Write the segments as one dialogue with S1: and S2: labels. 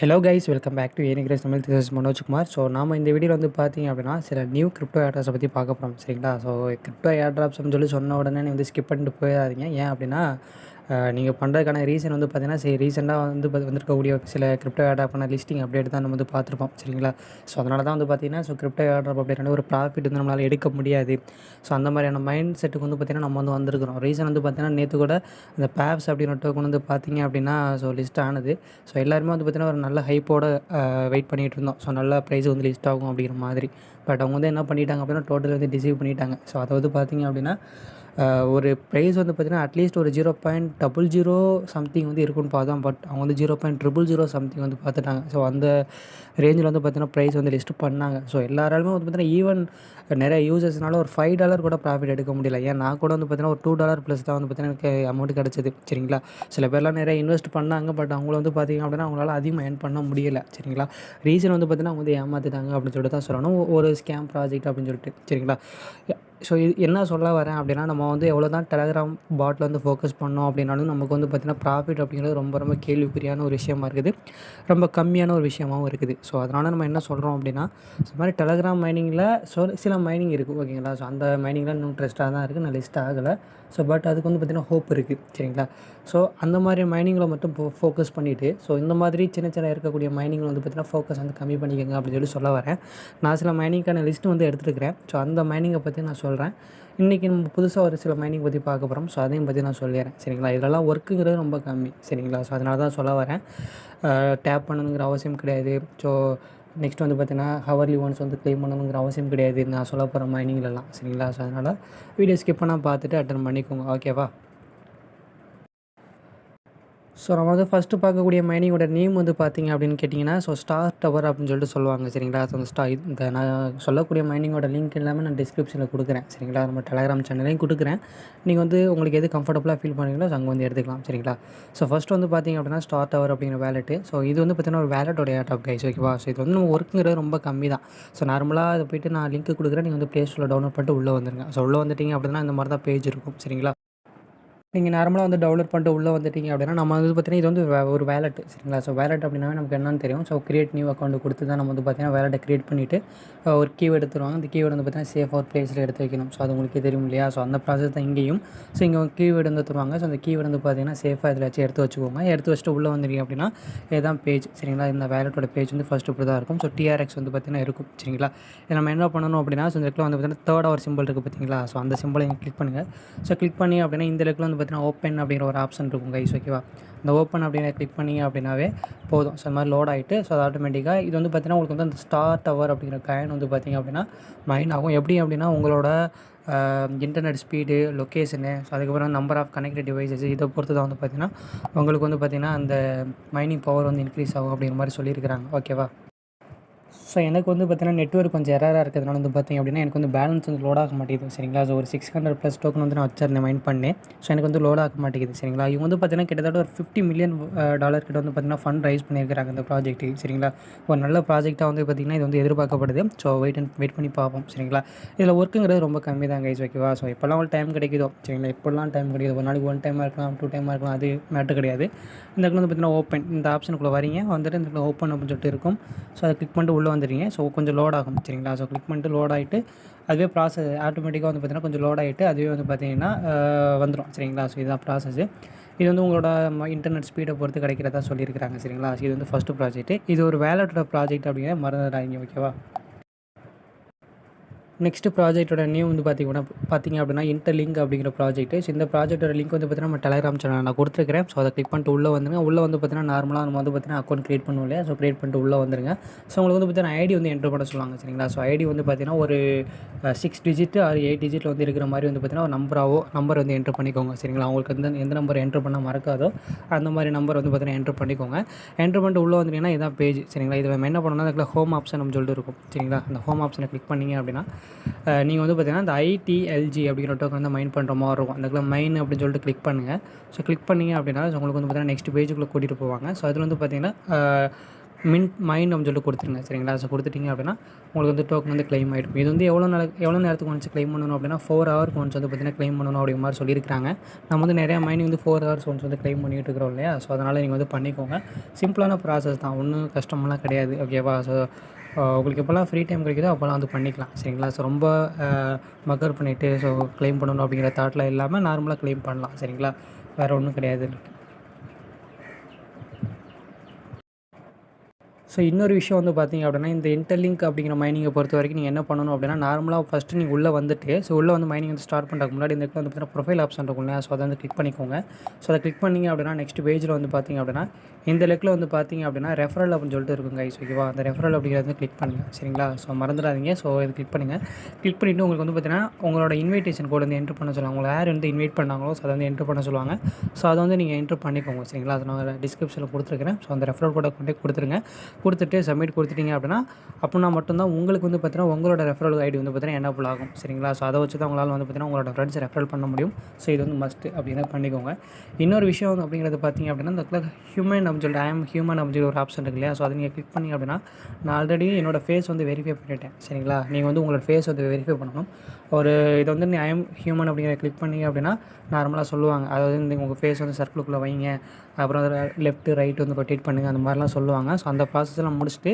S1: Hello guys, welcome back to earning craze Tamil. This is Manojkumar. So நாம் இந்த வீடியோவில் வந்து பார்த்தீங்க அப்படின்னா சில நியூ கிரிப்டோ ஏர்ட்ராப்ஸை பற்றி பார்க்க போகிறோம். சரிங்களா? ஸோ கிரிப்டோ ஏர்ட்ராப்ஸ்னு சொன்ன உடனே நீ வந்து ஸ்கிப் பண்ணிட்டு போயிடாதீங்க. ஏன் அப்படின்னா நீங்கள் பண்ணுறதுக்கான ரீசன் வந்து பார்த்தீங்கன்னா, சரி ரீசெண்டாக வந்திருக்கக்கூடிய சில கிரிப்டோ ஏர்ட்ராப்பான லிஸ்டிங் அப்டேட் தான் நம்ம வந்து பார்த்துருப்போம். சரிங்களா? ஸோ அதனால தான் வந்து பார்த்தீங்கன்னா, கிரிப்டோ ஏர்ட்ராப் அப்டேட் ஒரு ப்ராஃபிட் வந்து நம்மளால் எடுக்க முடியாது. ஸோ அந்த மாதிரியான மைண்ட் செட்டுக்கு வந்து பார்த்தீங்கன்னா நம்ம வந்து வந்திருக்கிறோம். ரீசன் வந்து பார்த்தீங்கன்னா, நேற்று கூட அந்த பேப்ஸ் அப்படின்ற டோக்கன் வந்து பார்த்தீங்க அப்படின்னா லிஸ்ட் ஆனது. ஸோ எல்லாருமே வந்து பார்த்தீங்கன்னா ஒரு நல்ல ஹைப்போட வெயிட் பண்ணிகிட்டு இருந்தோம். ஸோ நல்ல ப்ரைஸ் வந்து லிஸ்ட் ஆகும் அப்படிங்கிற மாதிரி. பட் அவங்க வந்து என்ன பண்ணிட்டாங்க அப்படின்னா, டோட்டல் வந்து டிசீவ் பண்ணிட்டாங்க. ஸோ அதை வந்து பார்த்தீங்க அப்படின்னா ஒரு ப்ரைஸ் வந்து பார்த்தீங்கன்னா அட்லீஸ்ட் ஒரு 0.00 சம்திங் வந்து இருக்குன்னு பார்த்தோம். பட் அவங்க வந்து 0.000 சம்திங் வந்து பார்த்துட்டாங்க. ஸோ அந்த ரேஞ்சில் வந்து பார்த்தீங்கன்னா ப்ரைஸ் வந்து லிஸ்ட் பண்ணாங்க. ஸோ எல்லாராலுமே வந்து பார்த்தீங்கன்னா ஈவன் நிறைய யூசர்ஸ்னால ஒரு $5 கூட ப்ராஃபிட் எடுக்க முடியல. ஏன் நான் கூட வந்து பார்த்தீங்கன்னா ஒரு $2 ப்ளஸ் தான் வந்து பார்த்தீங்கன்னா எனக்கு அமௌண்ட் கிடச்சிது. சரிங்களா? சில பேர்லாம் நிறைய இன்வெஸ்ட் பண்ணாங்க. பட் அவங்கள வந்து பார்த்தீங்க அப்படின்னா அவங்களால அதிகமாக ஏர்ன் பண்ண முடியல. சரிங்களா? ரீசன் வந்து பார்த்தீங்கன்னா அவங்க வந்து ஏமாற்றிட்டாங்க அப்படின்னு சொல்லிட்டு தான் சொல்லணும். ஒரு ஸ்கேம் ப்ராஜெக்ட் அப்படின்னு சொல்லிட்டு. சரிங்களா? ஸோ இது என்ன சொல்ல வரேன் அப்படின்னா, நம்ம வந்து எவ்வளோ தான் டெலகிராம் பாட்டில் வந்து ஃபோக்கஸ் பண்ணோம் அப்படின்னாலும் நமக்கு வந்து பார்த்திங்கன்னா ப்ராஃபிட் அப்படிங்கிறது ரொம்ப ரொம்ப கேள்விக்குறியான ஒரு விஷயமா இருக்குது. ரொம்ப கம்மியான ஒரு விஷயமாகவும் இருக்குது. ஸோ அதனால் நம்ம என்ன சொல்கிறோம் அப்படின்னா, இது மாதிரி டெலகிராம் மைனிங்கில் சில மைனிங் இருக்குது. ஓகேங்களா? ஸோ அந்த மைனிங்கில் இன்னும் ட்ரஸ்ட்டாக தான் இருக்குது. நான் லிஸ்ட் ஆகலை. ஸோ பட் அதுக்கு வந்து பார்த்திங்கன்னா ஹோப் இருக்குது. சரிங்களா? ஸோ அந்த மாதிரி மைனிங்கில் மட்டும் ஃபோக்கஸ் பண்ணிவிட்டு, ஸோ இந்த மாதிரி சின்ன சின்ன இருக்கக்கூடிய மைனிங்கில் வந்து பார்த்திங்கன்னா ஃபோக்கஸ் வந்து கம்மி பண்ணிக்கோங்க அப்படின்னு சொல்ல வரேன். நான் சில மைனிங்கான லிஸ்ட்டு வந்து எடுத்துருக்கிறேன். ஸோ அந்த மைனிங்கை பற்றி நான் சொல்கிறேன். இன்றைக்கி நம்ம புதுசாக ஒரு சில மைனிங் பற்றி பார்க்க போகிறோம். ஸோ அதையும் பற்றி நான் சொல்லிடுறேன். சரிங்களா? இதெல்லாம் ஒர்க்குங்கிறது ரொம்ப கம்மி. சரிங்களா? ஸோ அதனால தான் சொல்ல வரேன். டேப் பண்ணணுங்கிற அவசியம் கிடையாது. ஸோ நெக்ஸ்ட் வந்து பார்த்தீங்கன்னா ஹவர்லி ஒன்ஸ் வந்து க்ளைம் பண்ணணுங்கிற அவசியம் கிடையாது நான் சொல்ல போகிற மைனிங்லலாம். சரிங்களா? ஸோ அதனால் வீடியோ ஸ்கிப் பண்ணால் பார்த்துட்டு அட்டன் பண்ணிக்கோங்க. ஓகேவா? ஸோ நம்ம வந்து ஃபஸ்ட்டு பார்க்கக்கூடிய மைனிங்கோட நேம் வந்து பார்த்திங்க அப்படின்னு கேட்டிங்கன்னா, ஸ்டார் டவர் அப்படின்னு சொல்லிட்டு சொல்லுவாங்க. சரிங்களா? ஸோ அந்த இந்த நான் சொல்லக்கூடிய மைனிங்கோட லிங்க் எல்லாமே நான் டிஸ்கிரிப்ஷனில் கொடுக்குறேன். சரிங்களா? நம்ம டெலகிராம் சேனலையும் கொடுக்குறேன். நீங்கள் வந்து உங்களுக்கு எது கம்ஃபர்டபுளாக ஃபீல் பண்ணுறீங்களோ அங்கே வந்து எடுத்துக்கலாம். சரிங்களா? ஸோ ஃபஸ்ட்டு வந்து பார்த்திங்க அப்படின்னா ஸ்டார் டவர் அப்படிங்கிற வேலெட்டு. ஸோ இது வந்து பார்த்திங்கன்னா ஒரு வேலெட்டோட ஏர்டாப் கைஸ். ஓகேவா? ஸோ இது வந்து நம்ம ஒர்க்குங்கிறது ரொம்ப கம்மி தான். ஸோ நார்மலாக அதை போய்ட்டு நான் லிங்க் கொடுக்குறேன். நீங்கள் வந்து ப்ளே ஸ்டோரில் டவுன்லோட் பண்ணிட்டு உள்ளே வந்துருங்க. ஸோ உள்ளே வந்துட்டிங்க அப்படின்னா இந்த மாதிரி தான் பேஜ் இருக்கும். சரிங்களா? நீங்கள் நார்மலாக வந்து டவுன்லோட் பண்ணிட்டு உள்ளே வந்துட்டீங்க அப்படின்னா, நம்ம வந்து பார்த்தீங்கன்னா, இது வந்து ஒரு வேலெட். சரிங்களா? ஸோ வேலெட் அப்படின்னாவே நமக்கு என்னன்னு தெரியும். ஸோ கிரியேட் நியூ அக்கௌண்ட் கொடுத்து தான் நம்ம வந்து பார்த்தீங்கன்னா, வேலெட்டை கிரியேட் பண்ணிவிட்டு ஒரு கீவேர்டு எடுத்துருவாங்க. அந்த கீவேர்டு வந்து பார்த்தீங்கன்னா, சேஃப் ஒரு பிளேஸில் எடுத்து வைக்கணும். ஸோ அது உங்களுக்கே தெரியும் இல்லையா? ஸோ அந்த ப்ராசஸ் தான் இங்கேயும். ஸோ இங்கே கீவேர்டு வந்து தருவாங்க. ஸோ அந்த கீவேர்டு வந்து பார்த்தீங்கன்னா, சேஃபாக இதில் வச்சு எடுத்து வச்சுக்கோங்க. எடுத்து வச்சுட்டு உள்ளே வந்துட்டீங்க அப்படின்னா, இதுதான் பேஜ். சரிங்களா? இந்த வேலெட்டோட பேஜ் வந்து ஃபஸ்ட்டு இப்படி தான் இருக்கும். ஸோ TRX வந்து பார்த்தீங்கன்னா இருக்கும். சரிங்களா? இதில் நம்ம என்ன பண்ணணும் அப்படின்னா, ஸோ இந்த இடத்துல வந்து பார்த்தீங்கன்னா, தேர்டாக ஒரு சிம்பிள் இருக்குது பார்த்தீங்களா? ஸோ அந்த சிம்பிளை கிளிக் பண்ணுங்கள். ஸோ கிளிக் பண்ணி அப்படின்னா இந்த இடத்துல வந்து பார்த்தீங்கன்னா, ஓப்பன் அப்படிங்கிற ஒரு ஆப்ஷன் இருக்கும் கைஸ். ஓகேவா? இந்த ஓப்பன் அப்படிங்கிற கிளிக் பண்ணிங்க அப்படின்னாவே போதும். ஸோ இந்த மாதிரி லோட் ஆகிட்டு ஸோ அது ஆட்டோமேட்டிக்காக இது வந்து பார்த்தீங்கன்னா உங்களுக்கு வந்து அந்த ஸ்டார் டவர் அப்படிங்கிற காயின் வந்து பார்த்திங்க அப்படின்னா மைன் ஆகும். எப்படி அப்படின்னா உங்களோட இன்டர்நெட் ஸ்பீடு, லொக்கேஷனு, ஸோ அதுக்கப்புறம் நம்பர் ஆஃப் கனெக்டட் டிவைசஸ் இதை பொறுத்து தான் வந்து பார்த்திங்கன்னா உங்களுக்கு வந்து பார்த்திங்கன்னா அந்த மைனிங் பவர் வந்து இன்க்ரீஸ் ஆகும் அப்படிங்கிற மாதிரி சொல்லியிருக்கிறாங்க. ஓகேவா? ஸோ எனக்கு வந்து பார்த்தீங்கன்னா நெட்வொர்க் கொஞ்சம் எரராக இருக்கிறதுனால வந்து பார்த்திங்க அப்படின்னா எனக்கு வந்து பேலன்ஸ் வந்து லோட் ஆக மாட்டேங்குது. சரிங்களா? ஸோ ஒரு 600+ டோக்கன் வந்து நான் வச்சிருந்தேன் மைண்ட் பண்ணி. ஸோ எனக்கு வந்து லோட் ஆக மாட்டேங்குது. சரிங்களா? இவங்க வந்து பார்த்தீங்கன்னா கிட்டத்தட்ட ஒரு $50 மில்லியன் கிட்ட வந்து பார்த்திங்கன்னா ஃபண்ட் ரைஸ் பண்ணியிருக்கிறாங்க இந்த ப்ராஜெக்ட்டுக்கு. சரிங்களா? ஒரு நல்ல ப்ராஜெக்டாக வந்து பார்த்திங்கன்னா இது வந்து எதிர்பார்க்கப்படுது. ஸோ வெயிட் பண்ணி பார்ப்போம். சரிங்களா? இதில் ஒர்க்குங்கிறது ரொம்ப கம்மி தான் கைஸ். ஓகேவா? ஸோ எப்போல்லாம் உங்களுக்கு டைம் கிடைக்குதோ, சரிங்களா? எப்போல்லாம் டைம் கிடைக்குது, ஒரு நாளைக்கு 1 டைமாக இருக்கலாம், 2 டைமாக இருக்கலாம், அது மேட்டர் கிடையாது. இந்த இடத்துல வந்து பார்த்திங்கன்னா ஓப்பன் இந்த ஆப்ஷனுக்குள்ளே வரீங்க, வந்துட்டு இந்த ஓப்பன் அப்படின்னு சொல்லிட்டு இருக்கும். ஸோ அதை கிளிக் பண்ணிட்டு உள்ளே வந்துடுங்க. ஸோ கொஞ்சம் லோட் ஆகும். சரிங்களா? ஸோ கிளிக் பண்ணிட்டு லோட் ஆகிட்டு அதுவே ப்ராசஸ் ஆட்டோமேட்டிக்காக வந்து பார்த்திங்கன்னா கொஞ்சம் லோட் ஆகிட்டு அதுவே வந்து பார்த்திங்கன்னா வந்துடும். சரிங்களா? ஸோ இதுதான் ப்ராசஸ். இது வந்து உங்களோட இன்டர்நெட் ஸ்பீடை பொறுத்து கிடைக்கிறதா சொல்லியிருக்கிறாங்க. சரிங்களா? இது வந்து ஃபஸ்ட்டு ப்ராஜெக்ட்டு. இது ஒரு வேலட்டோட ப்ராஜெக்ட் அப்படிங்கிறத மறந்துடாதீங்க. ஓகேவா? நெக்ஸ்ட்டு ப்ராஜெக்ட்டோட நேம் வந்து பார்த்திங்க அப்படின்னா இன்டர்லிங்க் அப்படிங்கிற ப்ராஜெக்ட். ஸோ இந்த ப்ராஜெக்ட்டோட லிங்க் வந்து பார்த்தீங்கன்னா நம்ம டெலகிராம் சேனல் நான் கொடுத்துருக்கிறேன். ஸோ அதை கிளிக் பண்ணிட்டு உள்ளே வந்துருங்க. உள்ளே வந்து பார்த்தீங்கன்னா நார்மலாக நம்ம வந்து பார்த்தீங்கன்னா அக்கௌண்ட் கிரியேட் பண்ணுவோம் இல்லையா? ஸோ கிரியேட் பண்ணிட்டு உள்ளே வந்துருங்க. ஸோ உங்களுக்கு வந்து பார்த்தீங்கன்னா ஐடி வந்து என்ட்ரு பண்ண சொல்லுவாங்க. சரிங்களா? ஸோ ஐடி வந்து பார்த்தீங்கன்னா ஒரு 6 டிஜிட் ஆர் 8 டிஜிட்டில் வந்து இருக்கிற மாதிரி வந்து பார்த்தீங்கன்னா ஒரு நம்பர் வந்து என்ட்ரு பண்ணிக்கோங்க. சரிங்களா? உங்களுக்கு வந்து எந்த நம்பர் என்ட்ரு பண்ணால் மறக்காதோ அந்த மாதிரி நம்பர் வந்து பார்த்தீங்கன்னா என்ட்ரு பண்ணிக்கோங்க. என்ட்ரு பண்ணிட்டு உள்ளே வந்துட்டீங்கன்னா இதான் பேஜ். சரிங்களா? இதில் நம்ம என்ன பண்ணணும்னா அதுக்குள்ள ஹோம் ஆப்ஷன் அப்படின்னு சொல்லிட்டு இருக்கும். சரிங்களா? அந்த ஹோம் ஆப்ஷனை கிளிக் பண்ணிங்க அப்படின்னா நீங்கள் வந்து பார்த்தீங்கன்னா இந்த ITLG அப்படிங்கிற டோக்கன் வந்து மைன் பண்ணுற மாதிரி இருக்கும். அந்த மைன் அப்படின்னு சொல்லிட்டு கிளிக் பண்ணுங்கள். ஸோ கிளிக் பண்ணிங்க அப்படின்னா உங்களுக்கு வந்து பார்த்தீங்கன்னா நெக்ஸ்ட் பேஜுக்குள்ளே கூட்டிகிட்டு போவாங்க. ஸோ அதில் வந்து பார்த்தீங்கன்னா மைண்ட் அப்படின்னு சொல்லிட்டு கொடுத்துருங்க சரிங்களா. ஸோ கொடுத்துட்டிங்க அப்படின்னா உங்களுக்கு வந்து டோக்கன் வந்து கிளைம் ஆகிடும். இது வந்து எவ்வளோ நேரத்துக்கு ஒன்ஸ் கிளைம் பண்ணணும் அப்படின்னா 4 ஹவருக்கு ஒன்ஸ் வந்து பார்த்திங்கன்னா கிளைம் பண்ணணும் அப்படிங்கிற மாதிரி சொல்லியிருக்காங்க. நம்ம வந்து நிறையா மைனிங் வந்து 4 ஹவர்ஸ் ஒன்ஸ் வந்து கிளைம் பண்ணிகிட்டு இருக்கிறோம் இல்லையா. ஸோ அதனால் நீங்கள் வந்து பண்ணிக்கோங்க. சிம்பிளான ப்ராசஸ் தான், ஒன்றும் கஷ்டமெல்லாம் கிடையாது. ஓகேவா. ஸோ உங்களுக்கு எப்போல்லாம் ஃப்ரீ டைம் கிடைக்குதோ அப்போல்லாம் வந்து பண்ணிக்கலாம் சரிங்களா. ஸோ ரொம்ப மக்கர் பண்ணிவிட்டு ஸோ கிளைம் பண்ணணும் அப்படிங்கிற தாட்டில் இல்லாமல் நார்மலாக கிளைம் பண்ணலாம் சரிங்களா. வேறு ஒன்றும் கிடையாது. ஸோ இன்னொரு விஷயம் வந்து பார்த்திங்க அப்படின்னா, இந்த இன்டர்லிங்க் அப்படிங்கிற மைனிங்கை பொறுத்த வரைக்கும் நீங்கள் என்ன பண்ணணும் அப்படின்னா, நார்மலாக ஃபஸ்ட்டு நீங்கள் உள்ளே வந்துட்டு ஸோ உள்ளே வந்து மைனிங் வந்து ஸ்டார்ட் பண்ணுறதுக்கு முன்னாடி இந்த இடத்துல வந்து பார்த்தீங்கன்னா ப்ரொஃபைல் ஆப்ஷன் இருக்கும் இல்லையா. ஸோ அதை வந்து கிளிக் பண்ணிக்கோங்க. ஸோ அதை கிளிக் பண்ணிங்க அப்படின்னா நெக்ஸ்ட் பேஜில் வந்து பார்த்திங்க அப்படின்னா இந்த லெக்கில் வந்து பார்த்திங்க அப்படின்னா ரெஃபரல் அப்படின்னு சொல்லிட்டு இருக்கும் கைஸ். ஓகேவா. அந்த ரெஃபரல் அப்படிங்கிறது வந்து கிளிக் பண்ணுங்கள் சரிங்களா. ஸோ மறந்துடாதீங்க. ஸோ இது கிளிக் பண்ணுங்கள். கிளிக் பண்ணிவிட்டு உங்களுக்கு வந்து பார்த்திங்கன்னா உங்களோட இன்விடேஷன் கோட் வந்து என்ட்ரு பண்ண சொல்லுவாங்க. உங்களை யார் வந்து இன்வைட் பண்ணாங்களோ ஸோ அதை வந்து என்ட்ரு பண்ண சொல்லுவாங்க. ஸோ அதை வந்து நீங்கள் என்ட்ரு பண்ணிக்கோங்க சரிங்களா. அதை நான் டிஸ்கிரிப்ஷனில் கொடுத்துருக்கிறேன். ஸோ அந்த ரெஃபரல் கோடை கொண்டு கொடுத்துருங்க. கொடுத்துட்டு சப்மிட் கொடுத்துட்டிங்க அப்படின்னா மட்டும்தான் உங்களுக்கு வந்து பார்த்தீங்கன்னா உங்களோட ரெஃபரல் ஐடி வந்து பார்த்தீங்கன்னா எனேபிள் ஆகும் சரிங்களா. ஸோ அதை வச்சு தான் உங்களால் வந்து பார்த்தீங்கன்னா உங்களோட ஃப்ரெண்ட்ஸ் ரெஃபரல் பண்ண முடியும். ஸோ இது வந்து மஸ்ட் அப்படின்னு பண்ணிக்கோங்க. இன்னொரு விஷயம் வந்து அப்படிங்கிறது பார்த்திங்க அப்படின்னா இந்த ஹியூமன் அப்படின்னு சொல்லிட்டு ஐ எம் ஹியூமன் அப்படின்னு சொல்லி ஒரு ஆப்ஷன் இருக்கு இல்லையா. ஸோ அதை நீங்கள் கிளிக் பண்ணிங்க அப்படின்னா நான் ஆல்ரெடி என்னோடய ஃபேஸ் வந்து வெரிஃபை பண்ணிட்டேன் சரிங்களா. நீங்கள் வந்து உங்களோட ஃபேஸ் வந்து வெரிஃபை பண்ணணும். ஒரு இதை வந்து ஐ எம் ஹியூமன் அப்படிங்கிற கிளிக் பண்ணிங்க அப்படின்னா நார்மலாக சொல்லுவாங்க. அதாவது நீங்கள் உங்கள் ஃபேஸ் வந்து சர்க்கிளுக்குள்ளே வைங்க, அப்புறம் அதில் லெஃப்ட்டு ரைட்டு வந்து ரொட்டேட் பண்ணுங்கள், அந்த மாதிரிலாம் சொல்லுவாங்க. ஸோ அந்த ப்ராசஸ்லாம் முடிச்சுட்டு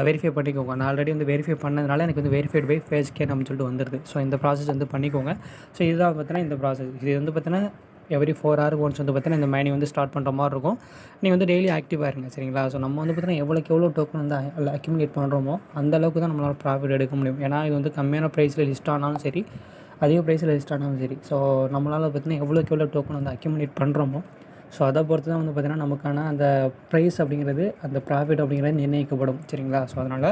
S1: வெரிஃபை பண்ணிக்கோங்க. நான் ஆல்ரெடி வந்து வெரிஃபை பண்ணதுனால எனக்கு வந்து வெரிஃபைட் பை ஃபேஸ் ஸ்கேன் அப்படின்னு சொல்லிட்டு வந்துடுது. ஸோ இந்த ப்ராசஸ் வந்து பண்ணிக்கோங்க. ஸோ இதுதான் பார்த்தீங்கன்னா இந்த ப்ராசஸ். இது வந்து பார்த்தீங்கன்னா எவ்ரி 4 ஹவருக்கு ஒன்ஸ் வந்து பார்த்தீங்கன்னா இந்த மைனிங் வந்து ஸ்டார்ட் பண்ணுற மாதிரி இருக்கும். நீங்கள் வந்து டெய்லி ஆக்டிவாக இருங்க சரிங்களா. ஸோ நம்ம வந்து பார்த்தீங்கன்னா எவ்வளோ டோக்கன் வந்து அக்யூமுலேட் பண்ணுறோமோ அந்த அளவுக்கு தான் நம்மளால் ப்ராஃபிட் எடுக்க முடியும். ஏன்னா இது வந்து கம்மியான ப்ரைஸில் லிஸ்ட் ஆனாலும் சரி, அதிக ப்ரைஸில் லிஸ்ட் ஆனாலும் சரி, ஸோ நம்மளால் பார்த்தீங்கன்னா எவ்வளோ டோக்கன் வந்து அக்யூமுலேட் பண்ணுறோமோ ஸோ அதை பொறுத்து தான் வந்து பார்த்திங்கன்னா நமக்கான அந்த ப்ரைஸ் அப்படிங்கிறது, அந்த ப்ராஃபிட் அப்படிங்கிறது நிர்ணயிக்கப்படும் சரிங்களா. ஸோ அதனால்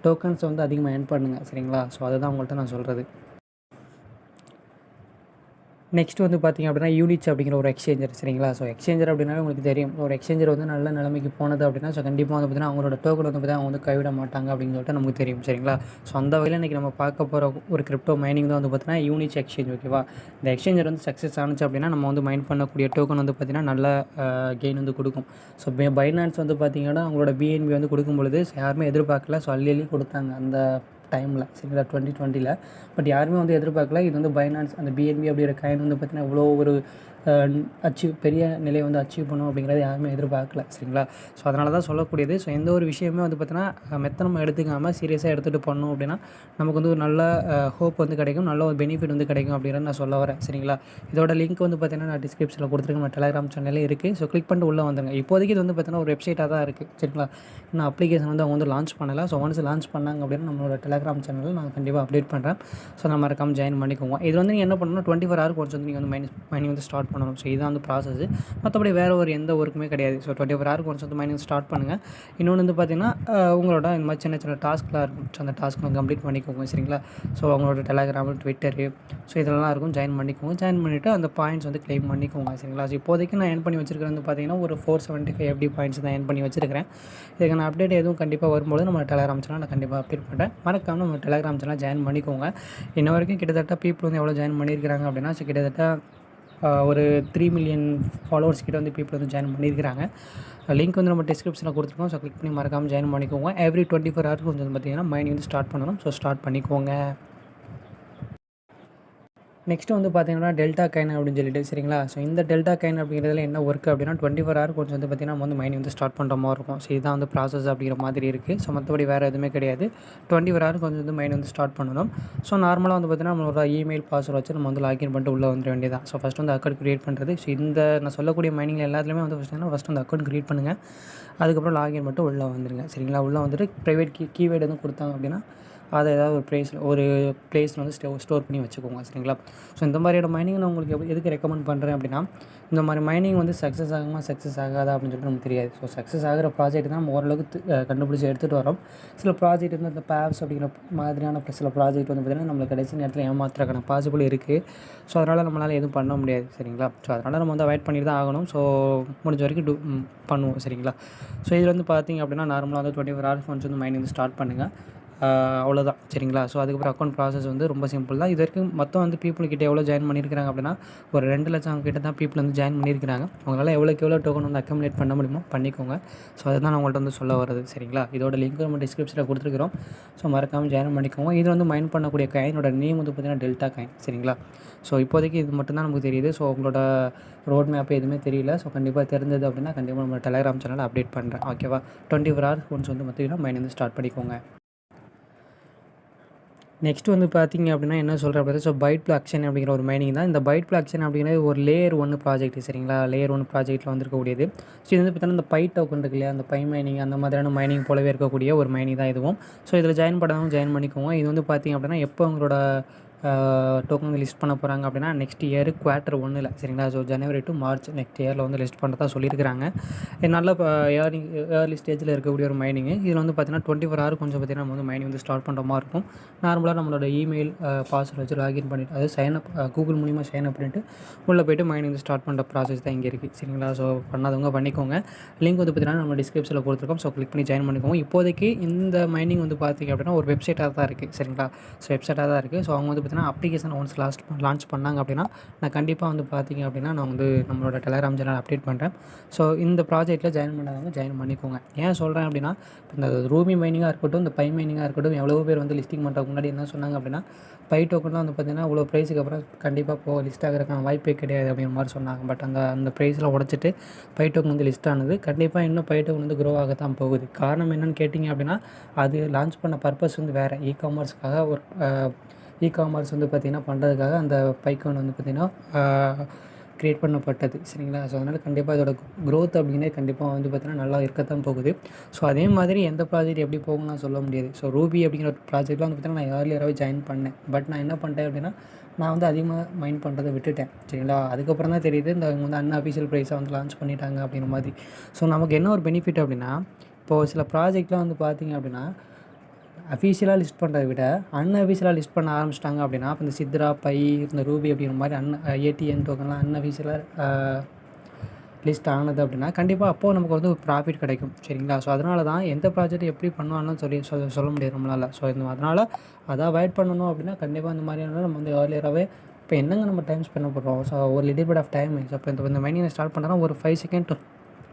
S1: டோக்கன்ஸ் வந்து அதிகமாக ஏர்ன் பண்ணுங்கள் சரிங்களா. ஸோ அதுதான் உங்கள்கிட்ட நான் சொல்கிறது. நெக்ஸ்ட் வந்து பார்த்திங்க அப்படின்னா யூனிட்ஸ் அப்படிங்கிற ஒரு எக்ஸ்சேஞ்சர் சரிங்களா. ஸோ எக்ஸ்சேஞ்சர் அப்படின்னாலே உங்களுக்கு தெரியும், ஒரு எக்ஸ்சேஞ்சர் வந்து நல்ல நிலைமைக்கு போனது அப்படின்னா ஸோ கண்டிப்பாக வந்து பார்த்திங்கன்னா அவங்களோட டோக்கன் வந்து பார்த்திங்கன்னா அவங்க வந்து கைவிட மாட்டாங்க அப்படின்னு சொல்லிட்டு நமக்கு தெரியும் சரிங்களா. ஸோ அந்த வகையில் இன்றைக்கி நம்ம பார்க்க போகிற ஒரு கிரிப்டோ மைனிங் தான் வந்து பார்த்திங்கன்னா யூனிட்ஸ் எக்ஸ்சேஞ்ச். ஓகேவா. இந்த எக்ஸ்சேஞ்சர் வந்து சக்ஸஸ் ஆனிச்சு அப்படின்னா நம்ம வந்து மைண்ட் பண்ணக்கூடிய டோக்கன் வந்து பார்த்திங்கன்னா நல்ல கெயின் வந்து கொடுக்கும். ஸோ பைனான்ஸ் வந்து பார்த்திங்கன்னா அவங்களோட பிஎன்பி வந்து கொடுக்கும் பொழுது யாருமே எதிர்பார்க்கல. ஸோ அள்ளி கொடுத்தாங்க அந்த டைமில் சரிங்களா 2020. பட் யாருமே வந்து எதிர்பார்க்கல இது வந்து பைனான்ஸ் அந்த பிஎன்பி அப்படிங்கிற காயின் வந்து பார்த்திங்கன்னா இவ்வளோ ஒரு பெரிய நிலையை வந்து அச்சீவ் பண்ணும் அப்படிங்கிறத யாருமே எதிர்பார்க்கல சரிங்களா. ஸோ அதனால தான் சொல்லக்கூடியது. ஸோ எந்த ஒரு விஷயமே வந்து பார்த்தீங்கன்னா மெத்தனமாக எடுத்துக்காமல் சீரியஸாக எடுத்துகிட்டு பண்ணோம் அப்படின்னா நமக்கு வந்து ஒரு நல்ல ஹோப் வந்து கிடைக்கும், நல்ல ஒரு பெனிஃபிட் வந்து கிடைக்கும் அப்படிங்கிறத நான் சொல்ல வரேன் சரிங்களா. இதோட லிங்க் வந்து பார்த்தீங்கன்னா நான் டிஸ்கிரிப்ஷனில் கொடுத்துருக்கேன். நம்ம டெலிகிராம் சேனலே இருக்குது. ஸோ கிளிக் பண்ணிட்டு உள்ளே வந்துடுங்க. இப்போதைக்கு இது வந்து பார்த்தீங்கன்னா ஒரு வெப்சைட்டாக தான் இருக்குது சரிங்களா. இன்னும் அப்ளிகேஷன் வந்து அவங்க வந்து லான்ச் பண்ணலை. ஸோ ஒன்ஸ் லான்ச் பண்ணாங்க அப்படின்னா நம்மளோட டெலிகிராம் சேனலில் நான் கண்டிப்பாக அப்டேட் பண்ணுறேன். ஸோ நம்ம மறக்காமல் ஜாயின் பண்ணிக்கோங்க. இது வந்து நீங்கள் என்ன பண்ணணும், 24 ஹவருக்கு ஒன்ஸ் வந்து நீங்கள் வந்து மைனிங் வந்து ஸ்டார்ட் பண்ணணும். ஸோ இதுதான் வந்து ப்ராசஸ். மற்றபடி வேறு ஒரு எந்த ஒர்க்குமே கிடையாது. ஸோ 24 ஹவருக்கு ஒன்ஸ் வந்து மைனிங் ஸ்டார்ட் பண்ணுங்கள். இன்னொன்று வந்து பார்த்திங்கன்னா உங்களோட இந்த மாதிரி சின்ன டாஸ்க்லாம் இருக்கும். ஸோ அந்த டாஸ்க் வந்து கம்ப்ளீட் பண்ணிக்கோங்க சரிங்களா. ஸோ அவங்களோட டெலிகிராம், ட்விட்டரு ஸோ இதெல்லாம் இருக்கும். ஜாயின் பண்ணிக்கோங்க. ஜாயின் பண்ணிவிட்டு அந்த பாயிண்ட்ஸ் வந்து கிளைம் பண்ணிக்கோங்க சரிங்களா. ஸோ இப்போதைக்கு நான் ஏர்ன் பண்ணி வச்சிருக்கிறது வந்து பார்த்திங்கன்னா ஒரு 475 FD பாயிண்ட்ஸ் தான் ஏர்ன் பண்ணி வச்சிருக்கிறேன். இதுக்கான அப்டேட் எதுவும் கண்டிப்பாக வரும்போது நம்ம டெலிகிராம் சேனல் நான் கண்டிப்பாக அப்டேட் பண்ணுறேன். மறக்காமல் நம்ம டெலிகிராம் சேனல் ஜாயின் பண்ணிக்கோங்க. இன்ன வரைக்கும் கிட்டத்தட்ட பீப்புள் வந்து எவ்வளோ ஜாயின் பண்ணியிருக்கிறாங்க அப்படின்னா ஸோ கிட்டத்தட்ட ஒரு 3 மில்லியன் ஃபாலோவர்ஸ் கிட்ட வந்து பீப்புள் வந்து ஜாயின் பண்ணியிருக்கிறாங்க. லிங்க் வந்து நம்ம டிஸ்கிரிப்ஷனில் கொடுத்துருக்கோம். ஸோ கிளிக் பண்ணி மறக்காமல் ஜாயின் பண்ணிக்கோங்க. எவ்ரி 24 ஹவருக்கு வந்து பார்த்திங்கன்னா மைனிங் வந்து ஸ்டார்ட் பண்ணணும். ஸோ ஸ்டார்ட் பண்ணிக்கோங்க. நெக்ஸ்ட்டு வந்து பார்த்திங்கன்னா டெல்டா காயின் அப்படின்னு சொல்லிட்டு சரிங்களா. ஸோ இந்த டெல்டா காயின் அப்படிங்கிறதுல என்ன ஒர்க் அப்படின்னா 24 ஹவருக்கு கொஞ்சம் வந்து பார்த்திங்கன்னா நம்ம வந்து மைனிங் வந்து ஸ்டார்ட் பண்ணுற மாதிரி இருக்கும். ஸோ இதுதான் வந்து ப்ராசஸ் அப்படிங்கிற மாதிரி இருக்குது. ஸோ மற்றபடி வேறு எதுவுமே கிடையாது. 24 ஹவருக்கு கொஞ்சம் வந்து மைனிங் வந்து ஸ்டார்ட் பண்ணணும். ஸோ நார்மலாக வந்து பார்த்திங்கன்னா நம்மளோட இமெயில் பாஸ்வேர்ட் வச்சு நம்ம வந்து லாகின் பண்ணிட்டு உள்ளே வந்துட வேண்டியதான். ஸோ ஃபஸ்ட் வந்து அக்கௌண்ட் க்ரியேட் பண்ணுறது. ஸோ இந்த நான் சொல்லக்கூடிய மைனிங் எல்லாத்துலேயுமே வந்து ஃபஸ்ட் வந்து அக்கௌண்ட் க்ரியேட் பண்ணுங்கள். அதுக்கப்புறம் லாகின் மட்டும் உள்ளே வந்துடுங்க சரிங்களா. உள்ளே வந்துட்டு ப்ரைவேட் கீவேர்டு எதுவும் கொடுத்தாங்க அப்படின்னா அதை ஏதாவது ஒரு ப்ளேஸில் வந்து ஸ்டோர் பண்ணி வச்சுக்கோங்க சரிங்களா. ஸோ இந்த மாதிரியான மைனிங் நான் உங்களுக்கு எதுக்கு ரெக்கமெண்ட் பண்ணுறேன் அப்படின்னா இந்த மாதிரி மைனிங் வந்து சக்ஸஸ் ஆகுமா சக்ஸஸ் ஆகாதா அப்படின்னு சொல்லிட்டு நமக்கு தெரியாது. ஸோ சக்ஸஸ் ஆகிற ப்ராஜெக்ட் தான் நம்ம ஓரளவுக்கு கண்டுபிடிச்சி எடுத்துகிட்டு வரோம். சில ப்ராஜெக்ட் வந்து இந்த பேவ்ஸ் அப்படிங்கிற மாதிரியான சில ப்ராஜெக்ட் வந்து பார்த்திங்கன்னா நம்மளுக்கு கடைசி நேரத்தில் ஏமாத்துறதுக்கான பாசிபிள் இருக்குது. ஸோ அதனால் நம்மளால் எதுவும் பண்ண முடியாது சரிங்களா. ஸோ அதனால் நம்ம வந்து அவாய்ட் பண்ணிட்டு தான் ஆகணும். ஸோ முடிஞ்ச வரைக்கும் பண்ணுவோம் சரிங்களா. ஸோ இதில் வந்து பார்த்திங்க அப்படின்னா நார்மலாக வந்து 24 ஹவர்ஸ் ஒன்ஸ் வந்து மைனிங் வந்து ஸ்டார்ட் பண்ணுங்கள். அவ்வளோதான் சரிங்களா. ஸோ அதுக்கப்புறம் அக்கௌண்ட் ப்ராசஸ் வந்து ரொம்ப சிம்பிள் தான். இது வரைக்கும் மொத்தம் வந்து பீப்புள் கிட்ட எவ்வளோ ஜாயின் பண்ணியிருக்கிறாங்க அப்படின்னா, ஒரு 2,00,000 கிட்ட தான் பீப்புள் வந்து ஜாயின் பண்ணியிருக்கிறாங்க. அவங்களால எவ்வளோக்கு எவ்வளோ டோக்கன் வந்து அக்கமுலேட் பண்ண முடியுமோ பண்ணிக்கோங்க. ஸோ அதுதான் நான் உங்கள்கிட்ட வந்து சொல்ல வரது சரிங்களா. இதோட லிங்க் நம்ம டிஸ்கிரிப்ஷனில் கொடுத்துருக்குறோம். ஸோ மறக்காமல் ஜாயின் பண்ணிக்கோங்க. இது வந்து மைண்ட் பண்ணக்கூடிய காயினோட நேம் வந்து பார்த்திங்கன்னா டெல்டா காயின் சரிங்களா. ஸோ இப்போதைக்கு இது மட்டும் தான் நமக்கு தெரியுது. ஸோ உங்களோட ரோட் மேப் எதுவுமே தெரியல. ஸோ கண்டிப்பாக தெரிஞ்சது அப்படின்னா கண்டிப்பாக நம்ம டெலகிராம் சேனலில் அப்டேட் பண்ணுறேன். ஓகேவா. 24 hours ஒன்ஸ் வந்து பார்த்திங்கன்னா மைண்ட் வந்து ஸ்டார்ட் பண்ணிக்கோங்க. நெக்ஸ்ட் வந்து பார்த்திங்க அப்படின்னா என்ன சொல்கிறேன் அப்படின்னா, ஸோ பைட் பிளாக்செயின் அப்படிங்கிற ஒரு மைனிங் தான். இந்த பைட் பிளாக்செயின் அப்படிங்கிறது ஒரு லேயர் 1 ப்ராஜெக்ட் சரிங்களா. லேயர் 1 ப்ராஜெக்ட்டில் வந்துருக்கக்கூடியது. ஸோ இது வந்து பார்த்தீங்கன்னா இந்த பை டோக்கன் இருக்கு இல்லையா, அந்த பை மைனிங் அந்த மாதிரியான மைனிங் போலவே இருக்கக்கூடிய ஒரு மைனிங் தான் இதுவும். ஸோ இதில் ஜாயின் பண்ணாலும் ஜாயின் பண்ணிக்கோங்க. இது வந்து பார்த்திங்க அப்படின்னா எப்போ உங்களோட டோக்கன் வந்து லிஸ்ட் பண்ண போகிறாங்க அப்படின்னா நெக்ஸ்ட் இயர் Q1 சரிங்களா. So January to March next இயரில் வந்து லிஸ்ட் பண்ணுறதா சொல்லியிருக்கிறாங்க. நல்ல ஏர்லி ஸ்டேஜில் இருக்கக்கூடிய ஒரு மைனிங்கு. இதில் வந்து பார்த்திங்கன்னா 24 hour கொஞ்சம் பார்த்திங்கன்னா நம்ம வந்து மைனிங் வந்து ஸ்டார்ட் பண்ணுற மாதிரி இருக்கும். நார்மலாக நம்மளோட இமெயில் பாஸ்வேர்ட் வச்சு லாகின் பண்ணிவிட்டு அதாவது சைன்அப் கூகுள் மூலிமா சைன்அப் பண்ணிவிட்டு உள்ளே போய்ட்டு மைனிங் வந்து ஸ்டார்ட் பண்ணுற ப்ராசஸ் தான் இங்கே இருக்குது சரிங்களா. ஸோ பண்ணாதவங்க பண்ணிக்கோங்க. லிங்க் வந்து பார்த்திங்கன்னா நம்ம டிஸ்கிரிப்ஷனில் கொடுத்துருக்கோம். ஸோ கிளிக் பண்ணி ஜாயின் பண்ணிக்கோங்க. இப்போதைக்கு இந்த மைனிங் வந்து பார்த்திங்க அப்படின்னா ஒரு வெப்சைட்டாக தான் இருக்குது சரிங்களா. ஸோ வெப்சைட்டாக தான் இருக்குது. ஸோ அவங்க வந்து பார்த்திங்கன்னா அப்ளிகேஷன் ஒன்ஸ் லான்ச் பண்ணாங்க அப்படின்னா நான் கண்டிப்பாக வந்து பார்த்திங்க அப்படின்னா நான் வந்து நம்மளோட டெலகிராம் சேனல் அப்டேட் பண்ணுறேன். ஸோ இந்த ப்ராஜெக்ட்டில் ஜாயின் பண்ணாதவங்க ஜாயின் பண்ணிக்கோங்க. ஏன் சொல்கிறேன் அப்படின்னா இந்த ரூபி மைனிங்காக இருக்கட்டும், இந்த பை மைனிங்காக இருக்கட்டும், எவ்வளோ பேர் வந்து லிஸ்டிங் பண்ணுறதுக்கு முன்னாடி என்ன சொன்னாங்க அப்படின்னா பை டோக்கன்லாம் வந்து பார்த்திங்கன்னா இவ்வளோ ப்ரைஸுக்கு அப்புறம் கண்டிப்பாக லிஸ்ட் ஆகிறதுக்கான வாய்ப்பே கிடையாது அப்படிங்கிற மாதிரி சொன்னாங்க. பட் அந்த ப்ரைஸில் உடச்சிட்டு பை டோக்கன் வந்து லிஸ்ட் ஆனது. கண்டிப்பாக இன்னும் பை டோக்கன் வந்து க்ரோ ஆகத்தான் போகுது. காரணம் என்னென்னு கேட்டிங்க அப்படின்னா அது லான்ச் பண்ண பர்பஸ் வந்து வேறு இ-காமர்ஸ்க்காக ஒரு இ-காமர்ஸ் வந்து பார்த்திங்கன்னா பண்ணுறதுக்காக அந்த பைக்கான் வந்து பார்த்திங்கன்னா க்ரியேட் பண்ணப்பட்டது சரிங்களா. ஸோ அதனால் கண்டிப்பாக இதோட க்ரோத் அப்படிங்கிறது கண்டிப்பாக வந்து பார்த்திங்கன்னா நல்லா இருக்கத்தான் போகுது. ஸோ அதே மாதிரி எந்த ப்ராஜெக்ட் எப்படி போகும்னு நான் சொல்ல முடியாது. ஸோ ரூபி அப்படிங்கிற ஒரு ப்ராஜெக்ட்லாம் வந்து பார்த்திங்கன்னா நான் ஏர்லியராகவே ஜாயின் பண்ணேன். பட் நான் என்ன பண்ணிட்டேன் அப்படின்னா நான் வந்து அதிகமாக மைண்ட் பண்ணுறதை விட்டுட்டேன் சரிங்களா. அதுக்கப்புறம் தான் தெரியுது இந்த அவங்க வந்து அன்அஃபிஷியல் ப்ரைஸை வந்து லான்ச் பண்ணிட்டாங்க அப்படிங்கிற மாதிரி. ஸோ நமக்கு என்ன ஒரு பெனிஃபிட் அப்படின்னா இப்போது சில ப்ராஜெக்ட்லாம் வந்து பார்த்திங்க அப்படின்னா அஃபீஷியலாக லிஸ்ட் பண்ணுறத விட அன்அஃபீஷியலாக லிஸ்ட் பண்ண ஆரம்பிச்சிட்டாங்க அப்படின்னா இப்போ இந்த சித்ரா பை இந்த ரூபி அப்படிங்கிற மாதிரி ஏடிஎன் டோக்கன்லாம் அன்அஃபீஷியலாக லிஸ்ட் ஆனது அப்படின்னா கண்டிப்பாக அப்போது நமக்கு வந்து ஒரு ப்ராஃபிட் கிடைக்கும் சரிங்களா. ஸோ அதனால தான் எந்த ப்ராஜெக்ட் எப்படி பண்ணுவான்னு சொல்ல முடியாது நம்மளால். ஸோ அதனால் அதை அவாய்ட் பண்ணணும் அப்படின்னா கண்டிப்பாக இந்த மாதிரியான நம்ம வந்து ஏர்லியராகவே இப்போ என்னங்க நம்ம டைம் ஸ்பெண்ட் பண்ணுறோம். ஸோ ஒரு லிட்டில் பிட் ஆஃப் டைம் இப்போ இந்த மைனிங்கை ஸ்டார்ட் பண்ணுறோன்னா ஒரு 5 செகண்ட்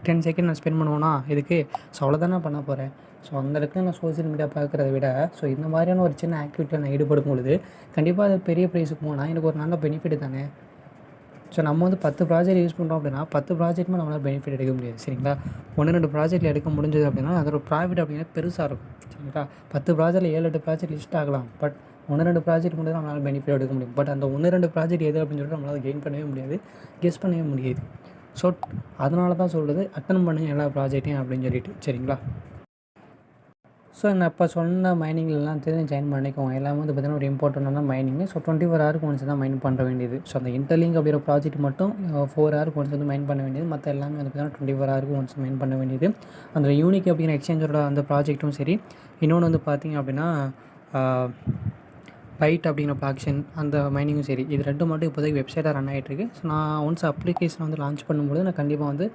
S1: 10 செகண்ட் நான் ஸ்பெண்ட் பண்ணுவேன்னா இதுக்கு. ஸோ அவ்வளோதானே பண்ண போகிறேன். ஸோ அந்த இடத்துல நான் சோஷியல் மீடியா பார்க்குறத விட ஸோ இந்த மாதிரியான ஒரு சின்ன ஆக்டிவிட்டியில் நான் ஈடுபடும் பொழுது கண்டிப்பாக அது பெரிய ப்ரைஸுக்கு போனால் எனக்கு ஒரு நல்ல பெனிஃபிட் தானே. ஸோ நம்ம வந்து 10 ப்ராஜெக்ட் யூஸ் பண்ணுறோம் அப்படின்னா 10 ப்ராஜெக்ட்டுமே நம்மளால் பெனிஃபிட் எடுக்க முடியாது சரிங்களா. 1-2 ப்ராஜெக்ட்டில் எடுக்க முடிஞ்சது அப்படின்னா அதோட ப்ராஃபிட் அப்படிங்கிறது பெருசாக இருக்கும் சரிங்களா. 10 ப்ராஜெக்ட்டில் 7-8 ப்ராஜெக்ட் லிஸ்ட் ஆகலாம். பட் 1-2 ப்ராஜெக்ட் மட்டும் தான் நம்மளால் பெனிஃபிட் எடுக்க முடியும். பட் அந்த 1-2 ப்ராஜெக்ட் எது அப்படின்னு சொல்லிட்டு நம்மளால் கெயின் பண்ணவே முடியாது, கெஸ் பண்ணவே முடியாது. ஸோ அதனால தான் சொல்கிறது அட்டன் பண்ணுங்கள் எல்லா ப்ராஜெக்ட்டையும் அப்படின்னு சொல்லிட்டு சரிங்களா. ஸோ நான் இப்போ சொன்ன மைனிங்லாம் தெரிஞ்சு ஜாயின் பண்ணிக்கோங்க. எல்லாமே வந்து பார்த்திங்கன்னா ஒரு இம்பார்ட்டண்டான மைனிங்கு. ஸோ 24 hours ஒன்ஸ் தான் மைன் பண்ண வேண்டியது. ஸோ அந்த இன்டர்லிங்க் அப்படிங்கிற ப்ராஜெக்ட் மட்டும் 4 hours ஒன்ஸ் வந்து மைன் பண்ண வேண்டியது. மற்ற எல்லாமே வந்து பார்த்திங்கன்னா 24 hours ஒன்ஸ் மைன் பண்ண வேண்டியது. அந்த யூனிக் அப்படிங்கிற எக்ஸ்சேஞ்சோட அந்த ப்ராஜெக்ட்டும் சரி. இன்னொன்று வந்து பார்த்திங்க அப்படின்னா பைட் அப்படிங்கிற பிளாக்செயின் அந்த மைனிங்கும் சரி. இது 2 மட்டும் இப்போதைக்கு வெப்சைட்டாக ரன் ஆகிட்டுருக்கு. ஸோ நான் ஒன்ஸ் அப்ளிகேஷன் வந்து லான்ச் பண்ணும்போது நான் கண்டிப்பாக வந்து